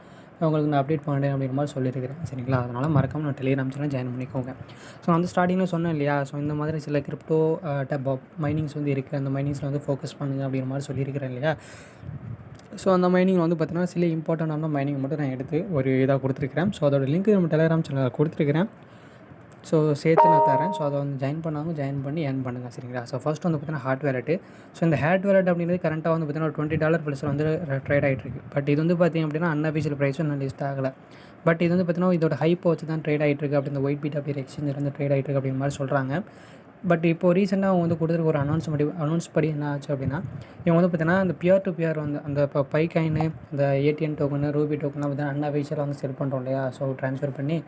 S1: உங்களுக்கு நான் அப்டேட் பண்ணுறேன் அப்படிங்கிற மாதிரி சொல்லியிருக்கிறேன் சரிங்களா. அதனால் மறக்காமல் நான் டெலிகிராம் சேனல் ஜாயின் பண்ணிக்கோங்க. ஸோ நான் வந்து ஸ்டார்டிங்கில் சொன்னேன் இல்லையா. ஸோ இந்த மாதிரி சில கிரிப்டோ டைப் ஆஃப் மைனிங்ஸ் வந்து இருக்குது. அந்த மைனிங்ஸில் வந்து ஃபோக்கஸ் பண்ணுங்கள் அப்படிங்கிற மாதிரி சொல்லியிருக்கிறேன் இல்லையா. ஸோ அந்த மைனிங் வந்து பார்த்திங்கன்னா சில இம்பார்ட்டண்டான மைனிங் மட்டும் நான் எடுத்து ஒரு இதாக கொடுத்துருக்கிறேன். ஸோ அதோட லிங்க் நம்ம டெலிகிராம் சேனலில் கொடுத்துருக்கிறேன். ஸோ சேர்த்து நான் தரேன். ஸோ அதை வந்து ஜாயின் பண்ணாமல் ஜாயின் பண்ணி ஏர்ன் பண்ணுங்கள் சரிங்களா. ஸோ ஃபஸ்ட் வந்து பார்த்திங்கன்னா ஹார்ட் வேலெட்டு. ஸோ இந்த ஹார்ட் வேலெட் அப்படிங்கிறது கரண்ட்டாக வந்து பார்த்திங்கன்னா ஒரு $20 ப்ளஸில் வந்து ட்ரேட் ஆகிட்டுருக்கு. பட் இது வந்து பார்த்திங்க அப்படின்னா அன்அஃபிஷியல் ப்ரைஸும் இன்னும் லிஸ்ட் ஆகலை. பட் இது வந்து பார்த்திங்கன்னா இதோட ஹைப்பை வச்சு தான் ட்ரேட் ஆகிட்டுருக்கு. அப்படி இந்த ஒயிட் பீட் அப்படிங்கிற எக்ஸ்சேஞ்சில் வந்து ட்ரேட் ஆகிட்டுருக்கு அப்படிங்கிற மாதிரி சொல்கிறாங்க. பட் இப்போது ரீசெண்டாக அவங்க வந்து கொடுத்துருக்க ஒரு அனௌன்ஸ் படி என்ன ஆச்சு அப்படின்னா இவங்க வந்து பார்த்திங்கன்னா அந்த பியர் டு பியர் வந்து அந்த இப்போ பை காயினு இந்த ஏடிஎன் டோக்கனு ரூபி டோக்கன்லாம் பார்த்திங்கன்னா அன்அஃபிஷியலாக வந்து செல் பண்ணுறோம் இல்லையா. ஸோ ட்ரான்ஸ்ஃபர் பண்ணி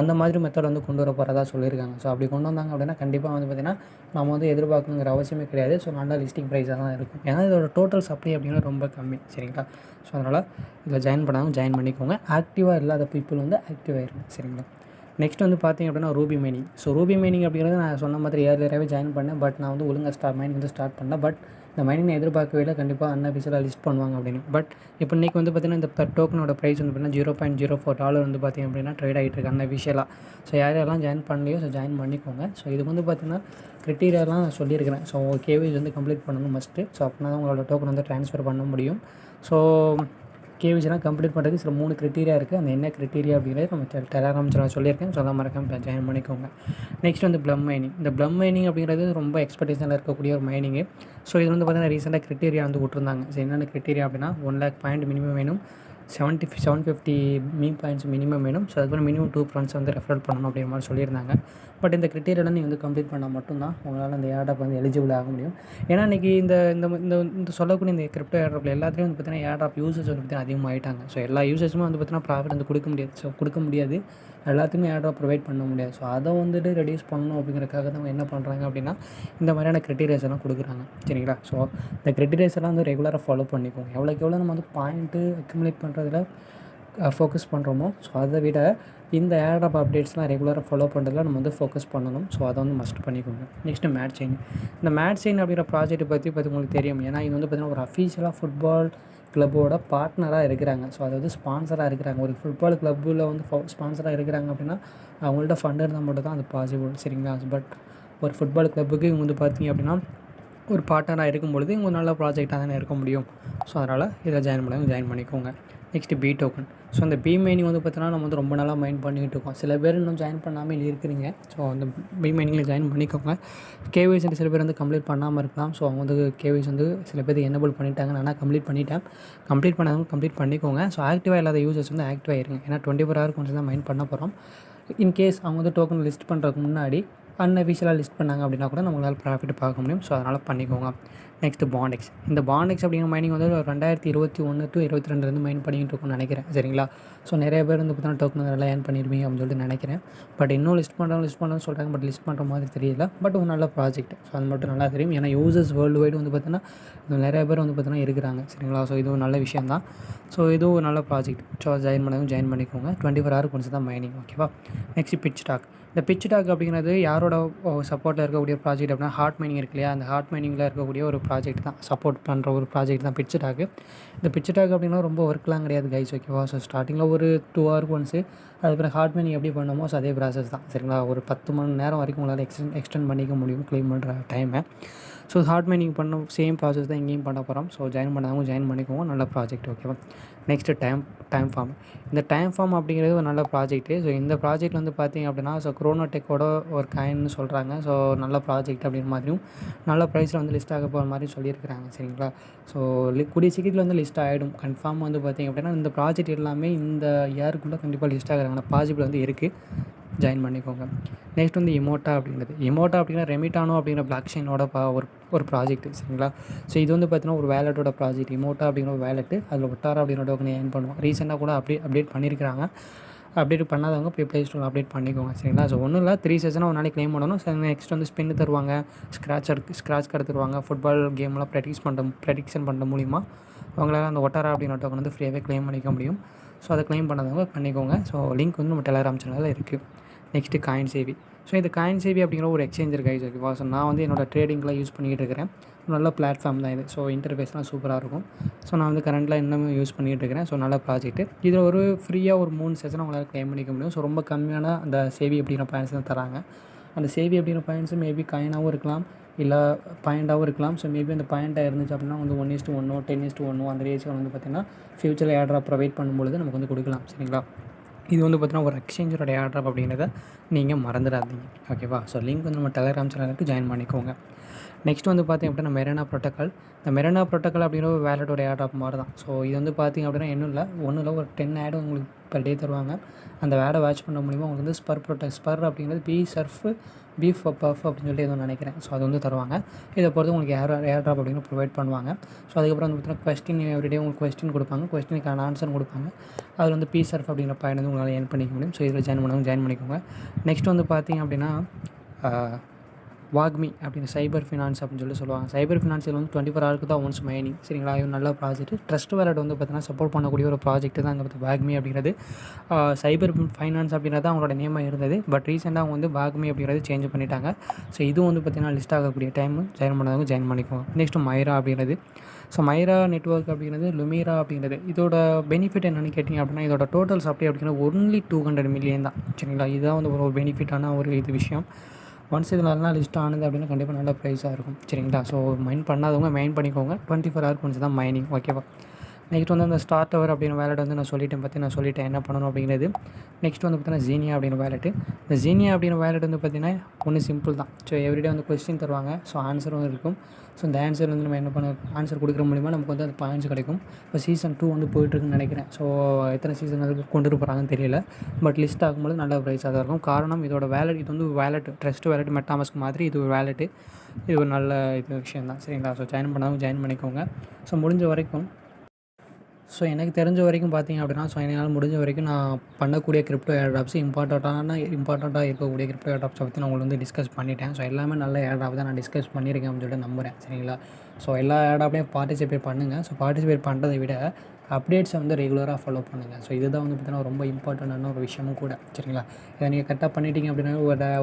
S1: அந்த மாதிரி மெத்தட் வந்து கொண்டு வர போகிறதா சொல்லியிருக்காங்க. ஸோ அப்படி கொண்டு வந்தாங்க அப்படின்னா கண்டிப்பாக வந்து பார்த்திங்கன்னா நம்ம வந்து எதிர்பார்க்கணுங்கிற அவசியமே கிடையாது. ஸோ நல்ல லிஸ்டிங் ப்ரைஸாக தான் இருக்கும். ஏன்னா இதோட டோட்டல் சப்ளை அப்படிங்கிறது ரொம்ப கம்மி சரிங்களா. ஸோ அதனால் இதில் ஜாயின் பண்ணாமல் ஜாயின் பண்ணிக்கோங்க. ஆக்டிவாக இல்லாத பீப்புள் வந்து ஆக்டிவாக இருங்க சரிங்களா. நெக்ஸ்ட் வந்து பார்த்திங்க அப்படின்னா Ruby mining. So Ruby mining அப்படிங்கிறது நான் சொன்ன மாதிரி ஏர்லியராகவே ஜாயின் பண்ணேன். பட் நான் வந்து ஒழுங்காக மைனிங் வந்து ஸ்டார்ட் பண்ணேன். பட் இந்த மைனிங் நான் எதிர்பார்க்கவே இல்லை, கண்டிப்பாக அன்அஃபிஷியலாக லிஸ்ட் பண்ணுவாங்க அப்படின்னு. பட் இப்போ இன்றைக்கி வந்து பார்த்திங்கன்னா இந்த டோக்கனோட ப்ரைஸ் வந்து பார்த்திங்கன்னா $0.04 வந்து பார்த்திங்க அப்படின்னா ட்ரேட் ஆகிட்டு இருக்கு அன்அஃபிஷியலாக. ஸோ யாரெல்லாம் ஜாயின் பண்ணலையோ ஸோ ஜாயின் பண்ணிக்கோங்க. ஸோ இதுக்கு வந்து பார்த்திங்கன்னா க்ரைட்டீரியாலாம் சொல்லியிருக்கிறேன். ஸோ கேவிஸ் வந்து கம்ப்ளீட் பண்ணணும் மஸ்ட்டு. ஸோ அப்படின்னா தான் உங்களோட டோக்கன் வந்து ட்ரான்ஸ்ஃபர் பண்ண முடியும். ஸோ கேவிஸ்லாம் கம்ப்ளீட் பண்ணுறதுக்கு சில 3 க்ரைட்டீரியா இருக்குது. அந்த என்ன க்ரைட்டீரியா அப்படிங்கிறது நம்ம டெலகிராம் சேனல் சொல்லியிருக்கேன். ஸோ அதெல்லாம் மறக்காம ஜாயின் பண்ணிக்கோங்க. நெக்ஸ்ட் வந்து ப்ளம் மைனிங். இந்த ப்ளம் மைனிங் அப்படிங்கிறது ரொம்ப எக்ஸ்பெக்டேஷனில் இருக்கக்கூடிய ஒரு மைனிங்கு. ஸோ இது வந்து பார்த்திங்கன்னா ரீசெண்டாக க்ரைட்டீரியா வந்து விட்ருந்தாங்க. ஸோ என்னென்ன க்ரைட்டீரியா அப்படின்னா 1 lakh பாயிண்ட் மினிமம் வேணும், 750 மீம் பாயிண்ட்ஸ் மினிமம் வேணும். ஸோ அதுக்கப்புறம் மினிமம் 2 ஃப்ரெண்ட்ஸ் வந்து ரெஃபர் பண்ணணும் அப்படிங்கிற மாதிரி சொல்லியிருந்தாங்க. பட் இந்த க்ரைட்டீரியாவில் நீங்கள் வந்து கம்ப்ளீட் பண்ணால் மட்டும்தான் உங்களால் அந்த ஏர்ட்ராப் வந்து எலிஜிபிள் ஆக முடியும். ஏன்னா இன்றைக்கி இந்த இந்த சொல்லக்கூடிய இந்த கிரிப்டோ ஏர்ட்ராப்பில் எல்லாத்துலேயும் வந்து பார்த்திங்கன்னா ஏர்ட்ராப் யூசர்ஸ் வந்து பார்த்திங்கன்னா அதிகமாகிட்டாங்க. ஸோ எல்லா யூசர்ஸுமே வந்து பார்த்திங்கன்னா ப்ராஃபிட் வந்து கொடுக்க முடியாது. எல்லாத்துக்குமே ஏர்ட்ராப் ப்ரொவைட் பண்ண முடியாது. ஸோ அதை வந்துட்டு ரெடியூஸ் பண்ணணும் அப்படிங்கிறதுக்காக தான் அவங்க என்ன பண்ணுறாங்க அப்படின்னா இந்த மாதிரியான க்ரைட்டீரியாஸ் எல்லாம் கொடுக்குறாங்க. சரிங்களா? ஸோ இந்த க்ரைட்டீரியாஸ் எல்லாம் வந்து ரெகுலராக ஃபாலோ பண்ணிக்கோங்க. எவ்வளோக்கு எவ்வளோ நம்ம வந்து பாயிண்ட்டு அக்யூமுலேட் பண்ணுறதுல ஃபோக்கஸ் பண்ணுறோமோ ஸோ அதை விட இந்த ஏர்ட்ராப் அப்டேட்ஸ்லாம் ரெகுலராக ஃபாலோ பண்ணுறதுல நம்ம வந்து ஃபோக்கஸ் பண்ணணும். ஸோ அதை வந்து மஸ்ட் பண்ணிக்கோங்க. Next mad chain. இந்த மேட் செயின் அப்படிங்கிற ப்ராஜெக்ட்டை பற்றி உங்களுக்கு தெரியும். ஏன்னா இது வந்து பார்த்திங்கன்னா ஒரு அஃபீஷியலாக ஃபுட்பால் கிளப்போட பார்ட்னராக இருக்கிறாங்க. ஸோ அதாவது ஸ்பான்சராக இருக்கிறாங்க. ஒரு ஃபுட்பால் கிளப்பில் வந்து ஸ்பான்சராக இருக்கிறாங்க அப்படின்னா அவங்கள்ட்ட ஃபண்ட் இருந்தால் மட்டும் தான் அது பாசிபிள். சரிங்களா? பட் ஒரு ஃபுட்பால் கிளப்புக்கு இவங்க வந்து பார்த்திங்க அப்படின்னா ஒரு பார்ட்னராக இருக்கும்பொழுது இவங்க நல்ல ப்ராஜெக்டாக தானே இருக்க முடியும். ஸோ அதனால் இதில் ஜாயின் பண்ணிக்கோங்க. Next B token. ஸோ அந்த பி மைனிங் வந்து பார்த்தீங்கன்னா நம்ம வந்து ரொம்ப நாளாக மைண்ட் பண்ணிகிட்டு இருக்கோம். சில பேர் இன்னும் ஜாயின் பண்ணாமல் இருக்கிறீங்க. ஸோ அந்த பி மைனிங்கில் ஜாயின் பண்ணிக்கோங்க. கேவைஸ் வந்து சில பேர் வந்து கம்ப்ளீட் பண்ணாமல் இருக்கலாம். ஸோ அவங்க வந்து கேவைஸ் வந்து சில பேர் எனேபிள் பண்ணிட்டாங்க. நான் கம்ப்ளீட் பண்ணிட்டேன். கம்ப்ளீட் பண்ணாதவங்க கம்ப்ளீட் பண்ணிக்கோங்க. ஸோ ஆக்டிவாக இல்லாத யூசர்ஸ் வந்து ஆக்டிவாக இருங்க. ஏன்னா 24 hours கொஞ்சம் தான் மைண்ட் பண்ண போகிறோம். இன்கேஸ் அவங்க வந்து டோக்கன் லிஸ்ட் பண்ணுறதுக்கு முன்னாடி அன்அஃபிஷியலாக லிஸ்ட் பண்ணாங்க அப்படின்னா கூட நம்மளால் ப்ராஃபிட் பார்க்க முடியும். ஸோ அதனால் பண்ணிக்கோங்க. நெக்ஸ்ட்டு பாண்டெக்ஸ். இந்த பாண்டெக்ஸ் அப்படிங்கிற மைனிங் வந்து 2021 to 2022 மைன் பண்ணிகிட்டு இருக்கோம்னு நினைக்கிறேன். சரிங்களா? ஸோ நிறைய பேர் வந்து பார்த்தீங்கன்னா டோக்கன் நல்லா ஏர்ன் பண்ணியிருப்பீங்க அப்படின்னு சொல்லிட்டு நினைக்கிறேன். பட் இன்னும் லிஸ்ட் பண்ணுறோம்னு சொல்கிறாங்க. பட் லிஸ்ட் பண்ணுற மாதிரி தெரியல. பட் ஒரு நல்ல ப்ராஜெக்ட். ஸோ அது மட்டும் நல்லா தெரியும். ஏன்னா யூசர்ஸ் வேர்ல்டு வைடு வந்து பார்த்தீங்கன்னா நிறைய பேர் வந்து பார்த்தீங்கன்னா இருக்கிறாங்க. சரிங்களா? ஸோ இது ஒரு நல்ல விஷயம் தான். ஸோ இதுவும் ஒரு நல்ல ப்ராஜெக்ட். ஸோ ஜாயின் பண்ணிக்கோங்க. 24 hours கொஞ்சம் தான் மைனிங். ஓகேவா? Next pitch dog. இந்த பிட்ச் டாக் அப்படிங்கிறது யாரோட சப்போர்ட்டில் இருக்கக்கூடிய ப்ராஜெக்ட் அப்படின்னா ஹார்ட் மைனிங் இருக்கு இல்லையா? அந்த ஹார்ட் மைனிங்கில் இருக்கக்கூடிய ஒரு ப்ராஜெக்ட் தான், சப்போர்ட் பண்ணுற ஒரு ப்ராஜெக்ட் தான் பிட்ச் டாக். இந்த பிட்ச் டாக் அப்படின்னா ரொம்ப ஒர்க்லாம் கிடையாது கைஸ். ஓகேவா? ஸோ ஸ்டார்டிங்கில் ஒரு 2 hours ஒன்ஸு, அதுக்கப்புறம் ஹார்ட் மைனிங் எப்படி பண்ணமோ ஸோ அதே ப்ராசஸ் தான். சரிங்களா? ஒரு 10 மணி நேரம் வரைக்கும் உங்களால் எக்ஸ்டெண்ட் பண்ணிக்க முடியும் க்ளைம் பண்ணுற டைமை. ஸோ ஹார்ட் மைனிங் பண்ண சேம் ப்ராசஸ் தான் இங்கேயும் பண்ண போகிறோம். ஸோ ஜாயின் பண்ணாதவங்க ஜாயின் பண்ணிக்கோங்க. நல்ல ப்ராஜெக்ட். ஓகேவா? Next time farm. இந்த டைம் ஃபார்ம் அப்படிங்கிறது ஒரு நல்ல ப்ராஜெக்ட்டு. ஸோ இந்த ப்ராஜெக்ட் வந்து பார்த்திங்க அப்படின்னா ஸோ குரோனோடெக்கோட ஒரு காயின்னு சொல்கிறாங்க. ஸோ நல்ல ப்ராஜெக்ட் அப்படின்ற மாதிரியும் நல்ல ப்ரைஸில் வந்து லிஸ்ட் ஆக போகிற மாதிரி சொல்லியிருக்கிறாங்க. சரிங்களா? ஸோ கூடிய சீக்கிரத்தில் வந்து லிஸ்ட் ஆகிடும் கன்ஃபார்ம். வந்து பார்த்திங்க அப்படின்னா இந்த ப்ராஜெக்ட் எல்லாமே இந்த இயருக்குள்ளே கண்டிப்பாக லிஸ்ட் ஆகிறாங்க. பாசிபிள் வந்து இருக்குது. ஜாயின் பண்ணிக்கோங்க. நெக்ஸ்ட் வந்து இமோட்டா அப்படிங்கிறது. இமோட்டா அப்படிங்கிற ரெமிட்டானோ அப்படிங்கிற பிளாக் செயினோட ஒரு ப்ராஜெக்ட். சரிங்களா? ஸோ இது வந்து பார்த்தீங்கன்னா ஒரு வேலட்டோட ப்ராஜெக்ட். இமோட்டா அப்படிங்கிற ஒரு வேலட்டு. அதில் ஒட்டாரா அப்படிங்கிற டோக்கனை ஏர்ன் பண்ணுவோம். ரீசெண்டாக கூட அப்டேட் பண்ணியிருக்கிறாங்க. அப்டேட் பண்ணாதவங்க போய் ப்ளே ஸ்டோரில் அப்டேட் பண்ணிக்கோங்க. சரிங்களா? ஸோ ஒன்றும் இல்லை, 3 செஷனாக ஒரு நாளைக்கு க்ளைம் பண்ணணும். ஸோ நெக்ஸ்ட் வந்து ஸ்பின் தருவாங்க, ஸ்க்ராட்ச் கார்டு தருவாங்க. ஃபுட்பால் கேம்லாம் ப்ரெடிக்ஷன் பண்ணுற மூலிமா அவங்களால அந்த ஒட்டாரா அப்படிங்கிற டோக்கன் வந்து ஃப்ரீயாகவே க்ளைம் பண்ணிக்க முடியும். ஸோ அதை க்ளைம் பண்ணாதவங்க பண்ணிக்கோங்க. ஸோ லிங்க் வந்து நம்ம டெலகிராம் சேனலில் இருக்குது. நெக்ஸ்ட்டு காயின் சேவி. ஸோ இந்த காயின் சேவி அப்படிங்கிற ஒரு எக்ஸ்சேஞ்ச் கைஸ். ஓகேவா? ஸோ நான் வந்து என்னோடய ட்ரேடிங்கில் யூஸ் பண்ணிகிட்டு இருக்கிறேன். நல்ல பிளாட்ஃபார்ம் தான் இது. ஸோ இன்டர்ஃபேஸ்லாம் சூப்பராக இருக்கும். ஸோ நான் வந்து கரண்ட்டில் இன்னமும் யூஸ் பண்ணிகிட்டு இருக்கிறேன். ஸோ நல்ல ப்ராஜெக்ட்டு. இதில் ஒரு ஃப்ரீயாக ஒரு 3 செஷன் உங்களால் க்ளைம் பண்ணிக்க முடியும். ஸோ ரொம்ப கம்மியான அந்த சேவி அப்படிங்கிற பாயிண்ட்ஸ் தான் தராங்க. அந்த சேவி அப்படிங்கிற பாயிண்ட்ஸு மேபி காயினாகவும் இருக்கலாம், இல்லை பாயிண்டாகவும் இருக்கலாம். ஸோ மேபி அந்த பாயிண்ட்டாக இருந்துச்சு அப்படின்னா வந்து 1:1 10:1 அந்த ரேஷியோ வந்து பார்த்திங்கன்னா ஃப்யூச்சரில் ஏர்ட்ராப் ப்ரொவைட் பண்ணும்பொழுது நமக்கு வந்து கொடுக்கலாம். சரிங்களா? இது வந்து பார்த்தீங்கன்னா ஒரு எக்ஸ்சேஞ்சோட ஏர்ட்ராப் அப்படிங்கிறத நீங்கள் மறந்துடாதீங்க. ஓகேவா? ஸோ லிங்க் வந்து நம்ம டெலகிராம் சேனலுக்கு ஜாயின் பண்ணிக்கோங்க. நெக்ஸ்ட் வந்து பார்த்திங்க அப்படின்னா மெரினா ப்ரோட்டோக்கால். இந்த மெரினா ப்ரோட்டோக்கால் அப்படிங்கிற ஒரு வேலட்டோட ஏர்ட்ராப் மாதிரி தான். ஸோ இது வந்து பார்த்திங்க அப்படின்னா ஒன்றும் இல்லை ஒரு 10 ஆட் உங்களுக்கு பர் டே தருவாங்க. அந்த ஆடை வாட்ச் பண்ண மூலிமா உங்களுக்கு வந்து ஸ்பர் அப்படிங்கிறது பீஃப் பஃப் அப்படின்னு சொல்லிட்டு எதுவும் நினைக்கிறேன். ஸோ அது வந்து தருவாங்க. இதை பொறுத்து உங்களுக்கு ஏர்ட்ராப் அப்படின்னு ப்ரொவைட் பண்ணுவாங்க. ஸோ அதுக்கப்புறம் வந்து பார்த்தீங்கன்னா கொஸ்டின் எவ்ரிடே உங்களுக்கு கொஸ்டின் கொடுப்பாங்க. கொஸ்டினுக்கான ஆன்சர் கொடுப்பாங்க. அதில் வந்து பீசர்ஃப் அப்படிங்கிற பாயிண்ட் வந்து உங்களால் ஏர்ன் பண்ணிக்க முடியும். ஸோ இதில் ஜாயின் பண்ணிக்கோங்க. நெக்ஸ்ட் வந்து பார்த்திங்க அப்படின்னா வாக்மி அப்படின்னு சைபர் ஃபினான்ஸ் அப்படின்னு சொல்லுவாங்க. சைபர் ஃபினான்ஸில் வந்து 24 ஹவருக்கு தான் ஒன்ஸ் மைனிங். சரிங்களா, இது நல்ல ப்ராஜெக்ட். ட்ரஸ்ட் வேலட் வந்து பார்த்தீங்கன்னா சப்போர்ட் பண்ணக்கூடிய ஒரு ப்ராஜெக்ட் தான் அங்கே வாக்மி அப்படிங்கிறது. சைபர் ஃபைனான்ஸ் அப்படிங்கிறது அவங்களோட நேமாக இருந்தது. பட் ரீசெண்டாக அவங்க வந்து வாக்மி அப்படிங்கிறது சேஞ்ச் பண்ணிட்டாங்க. ஸோ இதுவும் வந்து பார்த்தீங்கன்னா லிஸ்ட் ஆகக்கூடிய டைம் ஜாயின் பண்ணாதவங்க ஜாயின் பண்ணிக்குவோம். நெக்ஸ்ட்டு மைரா அப்படிங்கிறது. ஸோ மைரா நெட்வொர்க் அப்படிங்கிறது லுமீரா அப்படிங்கிறது. இதோட பெனிஃபிட் என்னென்னு கேட்டிங்க அப்படின்னா, இதோட டோட்டல் சப்ளை அப்படிங்கிறது ஒன்லி 200 மில்லியன் தான். சரிங்களா, இதுதான் வந்து ஒரு பெனிஃபிட்டான ஒரு விஷயம். ஒன்ஸ் இது நல்லா லிஸ்ட் ஆனது அப்படின்னா கண்டிப்பாக நல்ல ப்ரைஸாக இருக்கும். சரிங்களா, ஸோ மைன் பண்ணாதவங்க மைன் பண்ணிக்கோங்க. 24 ஹவருக்கு ஒன்ஸ் தான் மைனிங். ஓகேவா. நெக்ஸ்ட் வந்து அந்த ஸ்டார் டவர் அப்படின்னு வேலட் வந்து நான் சொல்லிட்டேன் என்ன பண்ணணும் அப்படிங்கிறது. நெக்ஸ்ட் வந்து பார்த்தீங்கன்னா ஜீனியா அப்படின்னு வேலெட்டு. இந்த ஜீனியா அப்படின்னு வேலெட் வந்து பார்த்திங்கன்னா ஒன்று சிம்பிள் தான். ஸோ எவ்ரிடே வந்து கொஸ்டின் தருவாங்க. ஸோ ஆன்சரும் இருக்கும். ஸோ இந்த ஆன்சர் வந்து நம்ம என்ன பண்ண ஆன்சர் கொடுக்குற மூலிமா நமக்கு வந்து அந்த பாயிண்ட்ஸ் கிடைக்கும். இப்போ சீசன் 2 வந்து போயிட்டுருக்குன்னு நினைக்கிறேன். ஸோ எத்தனை சீசன் அது கொண்டு போகிறாங்கன்னு தெரியல. பட் லிஸ்ட் ஆகும்போது நல்ல ப்ரைஸாக தான் இருக்கும். காரணம் இதோட வேலெட், இது வந்து வேலெட், ட்ரஸ்ட் வேலெட், மெட்டாமாஸ்க் மாதிரி இது ஒரு வேலெட்டு. இது ஒரு நல்ல விஷயம் தான். சரிங்களா, ஸோ ஜாயின் பண்ணாமல் ஜாயின் பண்ணிக்கோங்க. ஸோ முடிஞ்ச வரைக்கும் எனக்கு தெரிஞ்ச வரைக்கும் பார்த்தீங்க அப்படின்னா, என்னால் முடிஞ்ச வரைக்கும் நான் பண்ணக்கூடிய கிரிப்டோ ஏர்ட்ராப்ஸ் இம்பார்ட்டண்ட்டாக இருக்கக்கூடிய கிரிப்டோ ஏர்ட்ராப்ஸை பற்றி நான் உங்களுக்கு வந்து டிஸ்கஸ் பண்ணிட்டேன். ஸோ எல்லாமே நல்ல ஏர்ட்ராப் தான் நான் டிஸ்கஸ் பண்ணியிருக்கேன் அப்படின்னு சொல்லிட்டு நம்புகிறேன். சரிங்களா, ஸோ எல்லா ஏர்ட்ராப்லையும் பார்ட்டிசிபேட் பண்ணுங்கள். ஸோ பார்ட்டிசிபேட் பண்ணுறதை விட அப்டேட்ஸை வந்து ரெகுலராக ஃபாலோ பண்ணுங்கள். ஸோ இதுதான் வந்து பார்த்தீங்கன்னா ரொம்ப இம்பார்ட்டண்டான ஒரு விஷயமும் கூட. சரிங்களா, இதை நீங்கள் கரெக்டாக பண்ணிட்டீங்க அப்படின்னா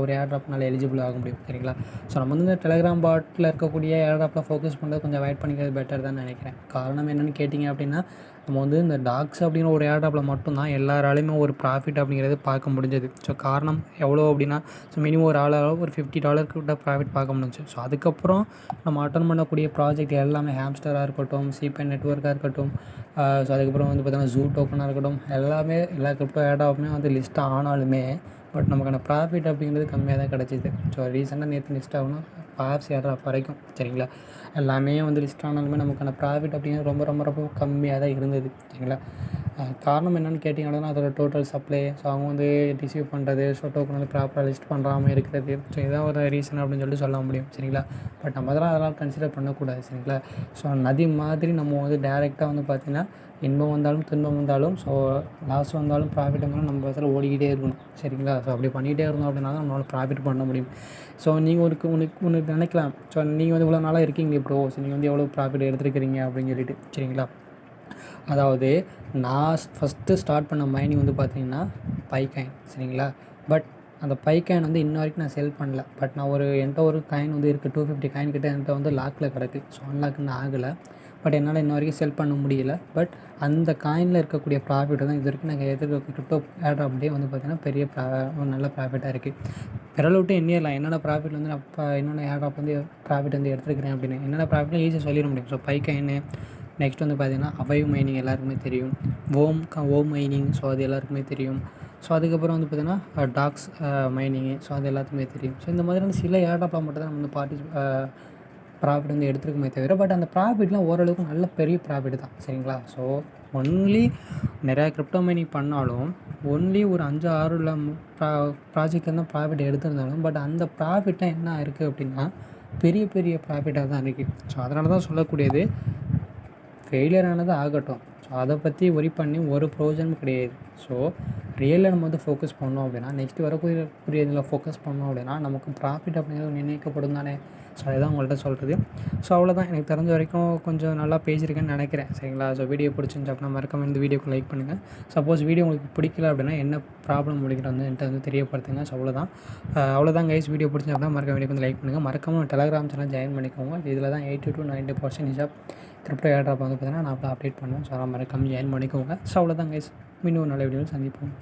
S1: ஒரு ஏர்ட்ராப்னால எலிஜிபிள் ஆக முடியும். சரிங்களா, ஸோ நம்ம வந்து இந்த டெலகிராம் பாட்டில் இருக்கக்கூடிய ஏர்ட்ராப்பில் ஃபோக்கஸ் பண்ணுறது கொஞ்சம் அவாய்ட் பண்ணிக்கிறது பெட்டர் தான் நினைக்கிறேன். காரணம் என்னென்னு கேட்டிங்க அப்படின்னா, நம்ம வந்து இந்த டாக்ஸ் அப்படிங்கிற ஒரு ஏர்ட்ராப்பில் மட்டும்தான் எல்லாராலையுமே ஒரு ப்ராஃபிட் அப்படிங்கிறது பார்க்க முடிஞ்சது. ஸோ காரணம் எவ்வளோ அப்படின்னா, மினிமம் ஒரு ஆளால் ஒரு $50 கிட்ட ப்ராஃபிட் பார்க்க முடிஞ்சு. ஸோ அதுக்கப்புறம் நம்ம அட்டன் பண்ணக்கூடிய ப்ராஜெக்ட் எல்லாமே ஹாம்ஸ்டராக இருக்கட்டும், சிபென் நெட்வொர்க்காக இருக்கட்டும், ஸோ அதுக்கப்புறம் வந்து பார்த்தீங்கன்னா ஜூ டோக்கனாக இருக்கட்டும், எல்லா கிரிப்டோ ஏர்ட்ராப்புமே வந்து லிஸ்ட் ஆனாலுமே பட் நமக்கான ப்ராஃபிட் அப்படிங்கிறது கம்மியாக தான் கிடச்சிது. ஸோ ரீசெண்டாக நேற்று லிஸ்ட் ஆகணும் பாப்ஸ் ஏர்ட்ராப் வரைக்கும். சரிங்களா, எல்லாமே வந்து லிஸ்ட் ஆனாலுமே நமக்கான ப்ராஃபிட் அப்படிங்கிறது ரொம்ப ரொம்ப ரொம்ப கம்மியாக தான் இருந்தது. சரிங்களா, காரணம் என்னென்னு கேட்டிங்கன்னா அதோட டோட்டல் சப்ளை, ஸோ அவங்க வந்து ரிசீவ் பண்ணுறது, ஸோ டோக்கன் வந்து ப்ராப்பராக லிஸ்ட் பண்ணுறாமல் இருக்கிறது. ஸோ இதான் ஒரு ரீசன் அப்படின்னு சொல்லிட்டு சொல்ல முடியும். சரிங்களா, பட் நம்ம அதெல்லாம் கன்சிடர் பண்ணக்கூடாது. சரிங்களா, ஸோ நதி மாதிரி நம்ம வந்து டேரெக்டாக வந்து பார்த்திங்கன்னா இன்பம் வந்தாலும் துன்பம் வந்தாலும், ஸோ லாஸ் வந்தாலும் ப்ராஃபிட் வந்தாலும் நம்ம இடத்துல ஓடிக்கிட்டே இருக்கணும். சரிங்களா, ஸோ அப்படி பண்ணிகிட்டே இருந்தோம் அப்படின்னா தான் நம்மளால் ப்ராஃபிட் பண்ண முடியும். ஸோ நீங்கள் உனக்கு நினைக்கலாம், ஸோ நீங்கள் வந்து இவ்வளோ நாளாக இருக்கீங்க ப்ரோ, ஸோ நீங்கள் வந்து எவ்வளோ ப்ராஃபிட் எடுத்துருக்கிறீங்க அப்படின்னு சொல்லிட்டு. சரிங்களா, அதாவது நான் ஃபஸ்ட்டு ஸ்டார்ட் பண்ண மைனிங் வந்து பார்த்திங்கன்னா பைகாயின். சரிங்களா, பட் அந்த பைகாயின் வந்து இன்ன வரைக்கும் நான் செல் பண்ணல. பட் நான் என்கிட்ட ஒரு காயின் வந்து இருக்குது, 250 காயின் கிட்ட என்கிட்ட வந்து லாக்கில் கிடக்கு. ஸோ அன்லாக்குன்னு ஆகலை. பட் என்னால் இன்ன வரைக்கும் செல் பண்ண முடியல. பட் அந்த காயினில் இருக்கக்கூடிய ப்ராஃபிட் தான் இது வரைக்கும் நாங்கள் எதிர்க்க கிரிப்டோ ஏர்ட்ராப்லேயே வந்து பார்த்திங்கன்னா பெரிய ஒரு நல்ல ப்ராஃபிட்டாக இருக்குது. விரல் விட்டு எண்ணிடலாம் என்னென்ன ப்ராஃபிட் வந்து நான் என்னென்ன ஏர்ட்ராப் வந்து ப்ராஃபிட் வந்து எடுத்துருக்கிறேன் அப்படின்னு. என்னென்ன ப்ராஃபிட்னு ஈஸியாக சொல்லிட முடியும். ஸோ பைகாயின், நெக்ஸ்ட் வந்து பார்த்திங்கன்னா அவைவ் மைனிங் எல்லாருக்குமே தெரியும். ஓம் மைனிங், ஸோ அது எல்லாருக்குமே தெரியும். ஸோ அதுக்கப்புறம் வந்து பார்த்திங்கன்னா டாக்ஸ் மைனிங்கு, ஸோ அது எல்லாத்துக்குமே தெரியும். ஸோ இந்த மாதிரியான சில ஏர்ட்ராப்பில் மட்டும் தான் நம்ம வந்து ப்ராஃபிட் வந்து எடுத்துருக்குமே தவிர, பட் அந்த ப்ராஃபிட்லாம் ஓரளவுக்கு நல்ல பெரிய ப்ராஃபிட் தான். சரிங்களா, ஸோ ஒன்லி நிறையா கிரிப்டோ மைனிங் பண்ணாலும் ஒன்லி ஒரு 5-6 ப்ராஜெக்ட் தான் ப்ராஃபிட் எடுத்திருந்தாலும், பட் அந்த ப்ராஃபிட்டாக என்ன இருக்குது அப்படின்னா பெரிய பெரிய ப்ராஃபிட்டாக தான் இருக்குது. ஸோ அதனால தான் சொல்லக்கூடியது ஃபெயிலியர் ஆனது ஆகட்டும், ஸோ அதை பற்றி ஒரி பண்ணி ஒரு ப்ரோஜனமும் கிடையாது. ஸோ ரியலில் நம்ம வந்து ஃபோக்கஸ் பண்ணோம் அப்படின்னா, நெக்ஸ்ட் வரக்கூடிய இதில் ஃபோக்கஸ் பண்ணோம் அப்படின்னா நமக்கு ப்ராஃபிட் அப்படிங்கிறது நிர்ணயிக்கப்படும் தானே. ஸோ அதுதான் உங்கள்கிட்ட சொல்கிறது. ஸோ அவ்வளோதான், எனக்கு தெரிஞ்ச வரைக்கும் கொஞ்சம் நல்லா பேசியிருக்கேன்னு நினைக்கிறேன். சரிங்களா, ஸோ வீடியோ பிடிச்சிருந்துச்சு அப்படின்னா மறக்காம இந்த வீடியோக்கு லைக் பண்ணுங்கள். சப்போஸ் வீடியோ உங்களுக்கு பிடிக்கல அப்படின்னா என்ன ப்ராப்ளம் முடிக்கிற வந்து என்கிட்ட வந்து தெரியப்படுத்துங்க. ஸோ அவ்வளோதான் கைஸ். வீடியோ பிடிச்சிருந்துச்சு அப்படின்னா மறக்காம வீடியோ வந்து லைக் பண்ணுங்கள். மறக்காம டெலகிராம் சேனல் ஜாயின் பண்ணிக்கோங்க. இதில் தான் 80 to 90% ஆஃப் கிரிப்டோ ஏர்ட்ராப் வந்து பார்த்தீங்கன்னா நான் அப்டேட் பண்ணுவேன். ஸோ மறக்காம ஜாயின் பண்ணிக்கோங்க. ஸோ அவ்வளோதான் கைஸ், இன்னும் நல்ல வீடியோவில் சந்திப்போம்.